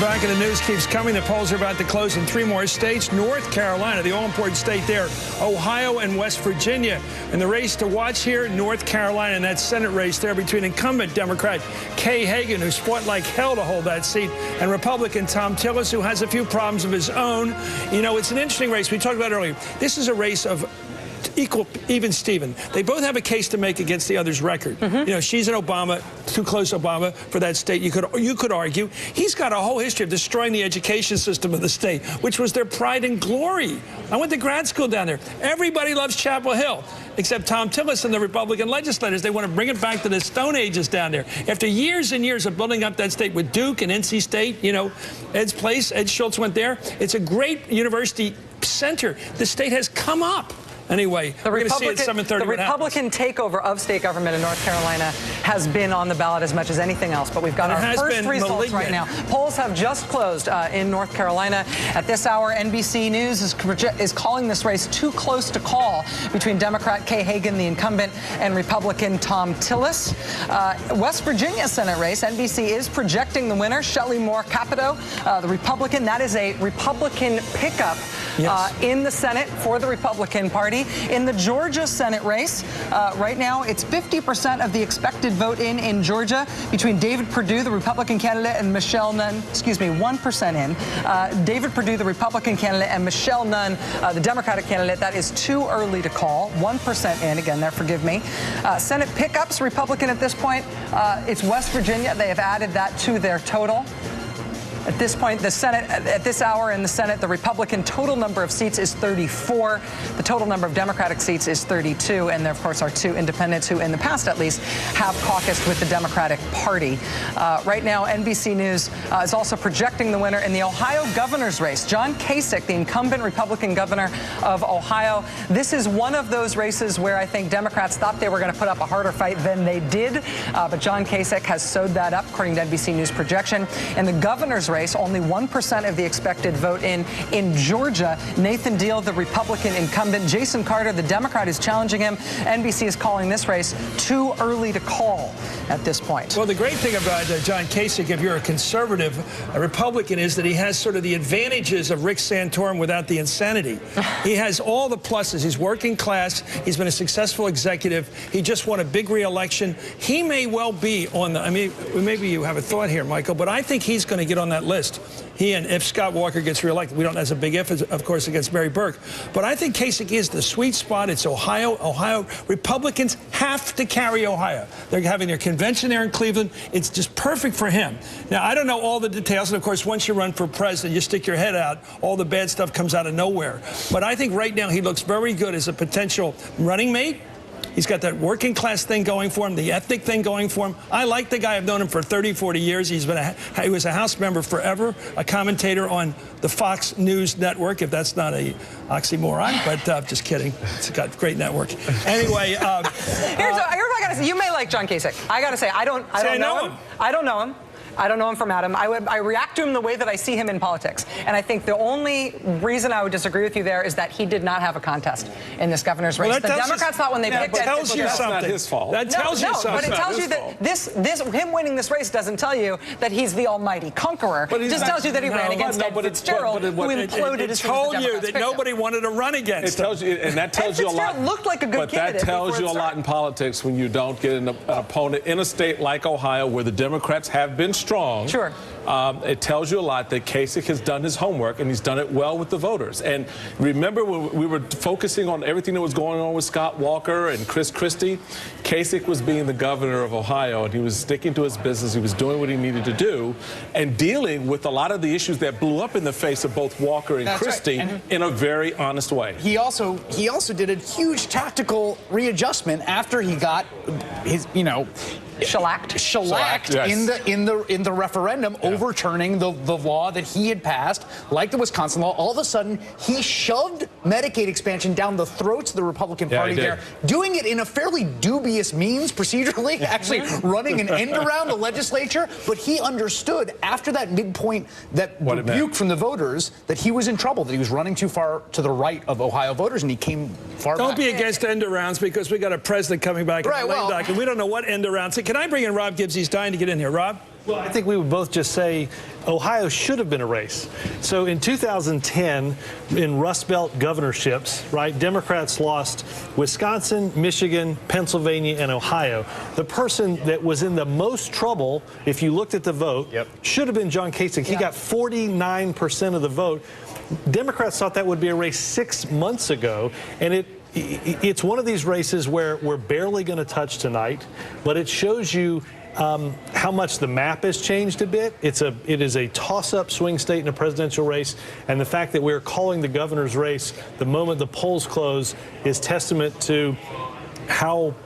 Back in the news keeps coming. The polls are about to close in 3 more states. North Carolina, the all-important state there, Ohio and West Virginia. And the race to watch here, North Carolina, and that Senate race there between incumbent Democrat Kay Hagan, who's fought like hell to hold that seat, and Republican Tom Tillis, who has a few problems of his own. You know, it's an interesting race. We talked about it earlier. This is a race of even Steven. They both have a case to make against the other's record. You know, she's an Obama, too close Obama for that state. You could argue. He's got a whole history of destroying the education system of the state, which was their pride and glory. I went to grad school down there. Everybody loves Chapel Hill, except Tom Tillis and the Republican legislators. They want to bring it back to the Stone Ages down there. After years and years of building up that state with Duke and NC State, you know, Ed's place, Ed Schultz went there. It's a great university center. The state has come up. Anyway, we're going to see it at 7:30. The Republican takeover of state government in North Carolina has been on the ballot as much as anything else, but we've got our first results right now. Polls have just closed in North Carolina. At this hour, NBC News is calling this race too close to call between Democrat Kay Hagan, the incumbent, and Republican Tom Tillis. West Virginia Senate race, NBC is projecting the winner, Shelley Moore Capito, the Republican. That is a Republican pickup in the Senate for the Republican Party. In the Georgia Senate race, right now, it's 50% of the expected vote in Georgia between David Perdue, the Republican candidate, and Michelle Nunn, 1% in. David Perdue, the Republican candidate, and Michelle Nunn, the Democratic candidate. That is too early to call. 1% in, again there, forgive me. Senate pickups, Republican at this point, it's West Virginia. They have added that to their total. At this point, the Senate, at this hour in the Senate, the Republican total number of seats is 34. The total number of Democratic seats is 32. And there, of course, are 2 independents who, in the past at least, have caucused with the Democratic Party. Right now, NBC News is also projecting the winner in the Ohio governor's race. John Kasich, the incumbent Republican governor of Ohio. This is one of those races where I think Democrats thought they were going to put up a harder fight than they did. But John Kasich has sewed that up, according to NBC News projection. In the governor's race, only 1% of the expected vote in Georgia. Nathan Deal, the Republican incumbent. Jason Carter, the Democrat, is challenging him. NBC is calling this race too early to call at this point. Well, the great thing about John Kasich, if you're a conservative, a Republican, is that he has sort of the advantages of Rick Santorum without the insanity. He has all the pluses. He's working class. He's been a successful executive. He just won a big re-election. He may well be on the, I mean, maybe you have a thought here, Michael, but I think he's going to get on that list. He and if Scott Walker gets reelected, we don't know, that's a big if, of course, against Mary Burke. But I think Kasich is the sweet spot. It's Ohio. Ohio Republicans have to carry Ohio. They're having their convention there in Cleveland. It's just perfect for him. Now, I don't know all the details. And, of course, once you run for president, you stick your head out, all the bad stuff comes out of nowhere. But I think right now he looks very good as a potential running mate. He's got that working class thing going for him, the ethnic thing going for him. I like the guy. I've known him for 30, 40 years. He was a House member forever, a commentator on the Fox News network, if that's not a oxymoron, but just kidding. It's got a great network. Anyway. Here's what I got to say. You may like John Kasich. I got to say, I don't know him. I don't know him. I don't know him from Adam. I react to him the way that I see him in politics. And I think the only reason I would disagree with you there is that he did not have a contest in this governor's race. The Democrats thought when they picked that tells you something. That's not his fault. That tells you something. But it tells you that him winning this race doesn't tell you that he's the almighty conqueror. It just tells you that he ran against Ed Fitzgerald, who imploded as soon as the Democrats told you that nobody wanted to run against him. It tells you, and that tells you a lot. Fitzgerald looked like a good candidate. But that tells you a lot in politics when you don't get an opponent in a state like Ohio where the Democrats have been strong. Sure. It tells you a lot that Kasich has done his homework, and he's done it well with the voters. And remember when we were focusing on everything that was going on with Scott Walker and Chris Christie? Kasich was being the governor of Ohio, and he was sticking to his business. He was doing what he needed to do and dealing with a lot of the issues that blew up in the face of both Walker and Christie in a very honest way. He also did a huge tactical readjustment after he got his, shellacked yes. in the referendum, overturning the law that he had passed, like the Wisconsin law. All of a sudden, he shoved Medicaid expansion down the throats of the Republican Party there, doing it in a fairly dubious means procedurally, actually running an end around the legislature. But he understood after that midpoint, that rebuke from the voters, that he was in trouble, that he was running too far to the right of Ohio voters, and he came far back. Don't be against end arounds, because we got a president coming back in the late doc, and we don't know what end arounds. Can I bring in Rob Gibbs? He's dying to get in here. Rob? Well, I think we would both just say Ohio should have been a race. So in 2010, in Rust Belt governorships, right, Democrats lost Wisconsin, Michigan, Pennsylvania, and Ohio. The person that was in the most trouble, if you looked at the vote, should have been John Kasich. He got 49% of the vote. Democrats thought that would be a race 6 months ago, and it's one of these races where we're barely going to touch tonight, but it shows you how much the map has changed a bit. It is a toss-up swing state in a presidential race, and the fact that we're calling the governor's race the moment the polls close is testament to how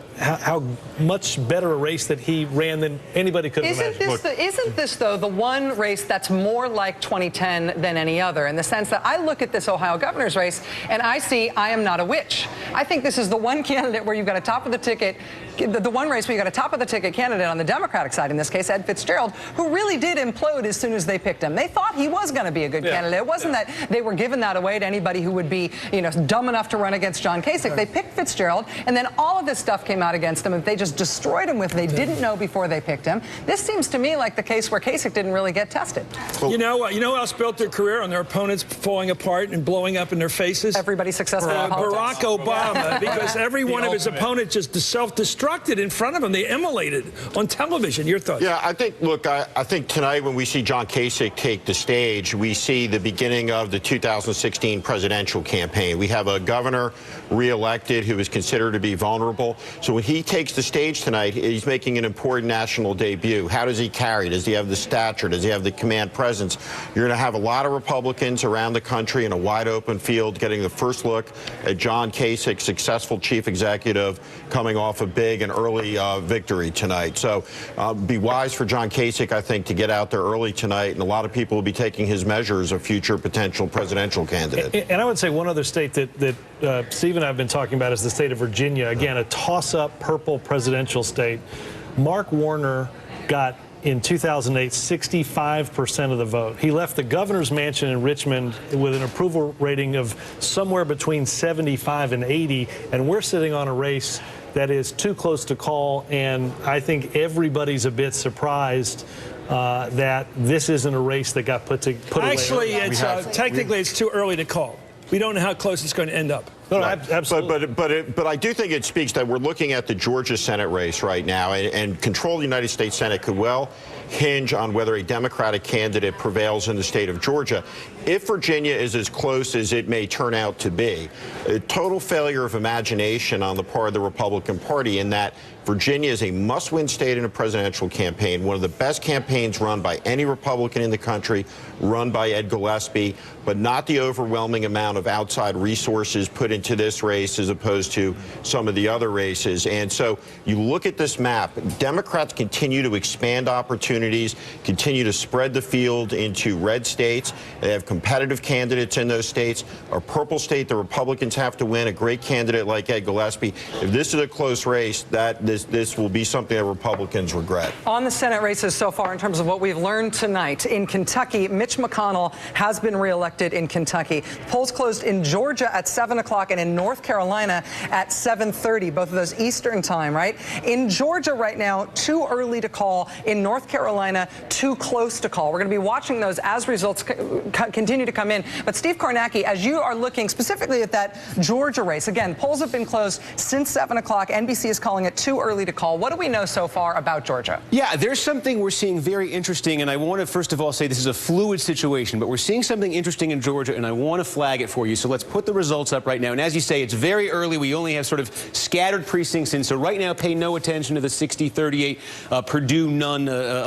much better a race that he ran than anybody could have imagined. Isn't this, though, the one race that's more like 2010 than any other, in the sense that I look at this Ohio governor's race and I see I am not a witch. I think this is the one candidate where you've got a top-of-the-ticket, the one race where you got a top-of-the-ticket candidate on the Democratic side, in this case, Ed Fitzgerald, who really did implode as soon as they picked him. They thought he was going to be a good candidate. It wasn't that they were giving that away to anybody who would be, dumb enough to run against John Kasich. They picked Fitzgerald, and then all of this stuff came out against him, and they just destroyed him with they didn't know before they picked him. This seems to me like the case where Kasich didn't really get tested. Well, you know who else built their career on their opponents falling apart and blowing up in their faces? Everybody successful in politics. Barack Obama, because every one of his opponents just self-destructed in front of him. They immolated on television. Your thoughts? Yeah, I think tonight when we see John Kasich take the stage, we see the beginning of the 2016 presidential campaign. We have a governor reelected who is considered to be vulnerable. So when he takes the stage tonight, he's making an important national debut. How does he carry? Does he have the stature? Does he have the command presence? You're going to have a lot of Republicans around the country in a wide open field getting the first look at John Kasich, successful chief executive, coming off a big and early victory tonight. So be wise for John Kasich, I think, to get out there early tonight, and a lot of people will be taking his measure as a future potential presidential candidate. And I would say one other state that Steve and I have been talking about is the state of Virginia. Again, a toss-up purple presidential state. Mark Warner got, in 2008, 65% of the vote. He left the governor's mansion in Richmond with an approval rating of somewhere between 75 and 80, and we're sitting on a race that is too close to call, and I think everybody's a bit surprised that this isn't a race that got put away. Actually, technically it's too early to call. We don't know how close it's going to end up. No, absolutely. But I do think it speaks that we're looking at the Georgia Senate race right now, and control of the United States Senate could well hinge on whether a Democratic candidate prevails in the state of Georgia. If Virginia is as close as it may turn out to be, a total failure of imagination on the part of the Republican Party, in that Virginia is a must-win state in a presidential campaign, one of the best campaigns run by any Republican in the country, run by Ed Gillespie, but not the overwhelming amount of outside resources put into this race as opposed to some of the other races. And so you look at this map, Democrats continue to expand opportunities, continue to spread the field into red states. They have competitive candidates in those states. A purple state, the Republicans have to win. A great candidate like Ed Gillespie. If this is a close race, this will be something that Republicans regret. On the Senate races so far, in terms of what we've learned tonight, in Kentucky, Mitch McConnell has been reelected in Kentucky. Polls closed in Georgia at 7 o'clock and in North Carolina at 7:30, both of those Eastern time, right? In Georgia right now, too early to call. In North Carolina, too close to call. We're going to be watching those as results continue to come in. But Steve Kornacki, as you are looking specifically at that Georgia race, again, polls have been closed since 7 o'clock. NBC is calling it too early to call. What do we know so far about Georgia? Yeah, there's something we're seeing very interesting, and I want to first of all say this is a fluid situation, but we're seeing something interesting in Georgia, and I want to flag it for you. So let's put the results up right now. And as you say, it's very early. We only have sort of scattered precincts in. So right now, pay no attention to the 60-38 Purdue none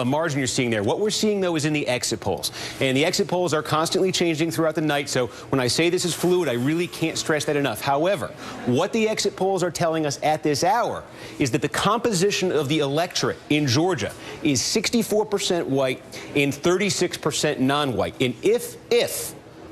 margin you're seeing there. What we're seeing, though, is in the exit polls. And the exit polls are constantly changing throughout the night. So when I say this is fluid, I really can't stress that enough. However, what the exit polls are telling us at this hour is that the composition of the electorate in Georgia is 64% white and 36% non-white. And if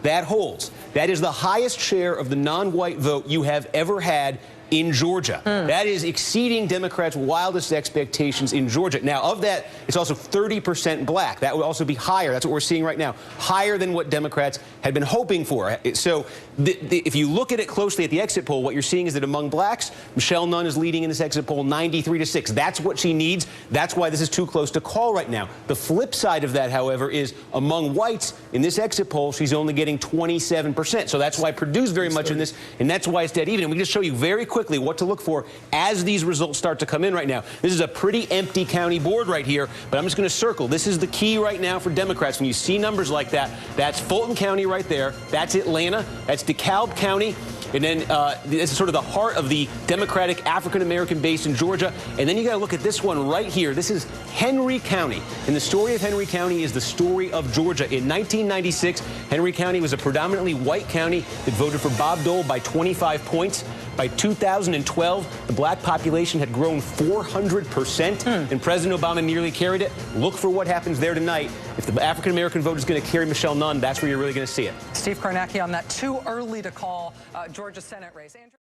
that holds, that is the highest share of the non-white vote you have ever had in Georgia. That is exceeding Democrats' wildest expectations in Georgia. Now, of that, it's also 30% black. That would also be higher. That's what we're seeing right now. Higher than what Democrats had been hoping for. So if you look at it closely at the exit poll, what you're seeing is that among blacks, Michelle Nunn is leading in this exit poll 93-6. That's what she needs. That's why this is too close to call right now. The flip side of that, however, is among whites, in this exit poll, she's only getting 27%. So that's why Purdue's very much in this, and that's why it's dead even. And we can just show you very quickly what to look for as these results start to come in right now. This is a pretty empty county board right here, but I'm just going to circle. This is the key right now for Democrats. When you see numbers like that, that's Fulton County right there. That's Atlanta. That's DeKalb County. And then this is sort of the heart of the Democratic African-American base in Georgia. And then you got to look at this one right here. This is Henry County. And the story of Henry County is the story of Georgia. In 1996, Henry County was a predominantly white county that voted for Bob Dole by 25 points. By 2012, the black population had grown 400%, and President Obama nearly carried it. Look for what happens there tonight. If the African-American vote is going to carry Michelle Nunn, that's where you're really going to see it. Steve Kornacki on that too early to call Georgia Senate race.